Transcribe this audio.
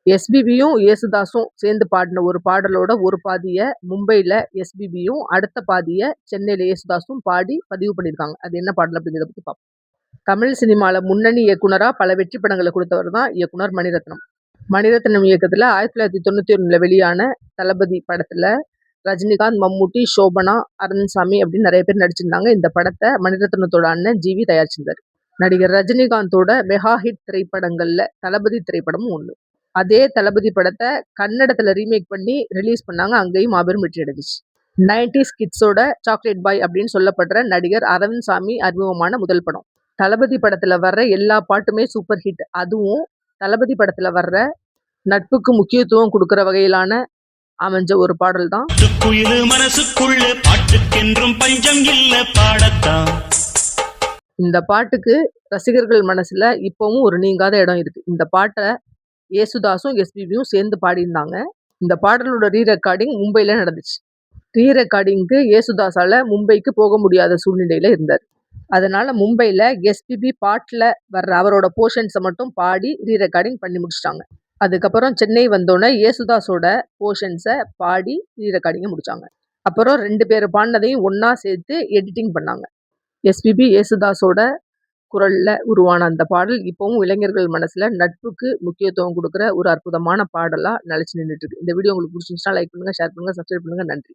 எஸ்பிபியும் யேசுதாஸும் சேர்ந்து பாடின ஒரு பாடலோட ஒரு பாதிய மும்பைல எஸ்பிபியும், அடுத்த பாதிய சென்னையில யேசுதாஸும் பாடி பதிவு பண்ணியிருக்காங்க. அது என்ன பாடல் அப்படிங்கிறத பத்தி பார்ப்போம். தமிழ் சினிமால முன்னணி இயக்குனரா பல வெற்றி படங்களை கொடுத்தவர் தான் இயக்குனர் மணிரத்னம். மணிரத்னம் இயக்கத்துல 1991ல வெளியான தளபதி படத்துல ரஜினிகாந்த், மம்முட்டி, சோபனா, அரவிந்த்சாமி அப்படின்னு நிறைய பேர் நடிச்சிருந்தாங்க. இந்த படத்தை மணிரத்னத்தோட அண்ணன் ஜிவி தயாரிச்சிருந்தார். நடிகர் ரஜினிகாந்தோட மெகா ஹிட் திரைப்படங்கள்ல தளபதி திரைப்படமும் ஒண்ணு. அதே தளபதி படத்தை கன்னடத்துல ரீமேக் பண்ணி ரிலீஸ் பண்ணாங்க. அங்கேயும் மாபெரும் வெற்றி அடைஞ்சிச்சு. 90s கிட்ஸோட சாக்லேட் பாய் அப்படின்னு சொல்லப்படுற நடிகர் அரவிந்த்சாமி அறிமுகமான முதல் படம். தளபதி படத்துல வர்ற எல்லா பாட்டுமே சூப்பர் ஹிட். அதுவும் தளபதி படத்துல வர்ற நட்புக்கு முக்கியத்துவம் கொடுக்கிற வகையிலான அமைஞ்ச ஒரு பாடல் தான் இந்த பாட்டுக்கு ரசிகர்கள் மனசுல இப்பவும் ஒரு நீங்காத இடம் இருக்கு. இந்த பாட்டை யேசுதாஸும் எஸ்பிபியும் சேர்ந்து பாடியிருந்தாங்க. இந்த பாடலோட ரீ ரெக்கார்டிங் மும்பைல நடந்துச்சு. ரீ ரெக்கார்டிங்க்கு யேசுதாஸால மும்பைக்கு போக முடியாத சூழ்நிலையில இருந்தார். அதனால மும்பைல எஸ்பிபி பாட்டுல வர்ற அவரோட போர்ஷன்ஸை மட்டும் பாடி ரீ ரெக்கார்டிங் பண்ணி முடிச்சிட்டாங்க. அதுக்கப்புறம் சென்னை வந்தோடனே யேசுதாஸோட போர்ஷன்ஸை பாடி ரீ ரெக்கார்டிங்கை முடிச்சாங்க. அப்புறம் 2 பேர் பாடினதையும் ஒன்னா சேர்த்து எடிட்டிங் பண்ணாங்க. எஸ்பிபி யேசுதாஸோட குரல்ல உருவான அந்த பாடல் இப்பவும் இளைஞர்கள் மனசுல நட்புக்கு முக்கியத்துவம் கொடுக்குற ஒரு அற்புதமான பாடலா நிலைச்சு நின்றுட்டு இருக்கு. இந்த வீடியோ உங்களுக்கு பிடிச்சிருந்துச்சுன்னா லைக் பண்ணுங்க, ஷேர் பண்ணுங்க, சப்ஸ்கிரைப் பண்ணுங்க. நன்றி.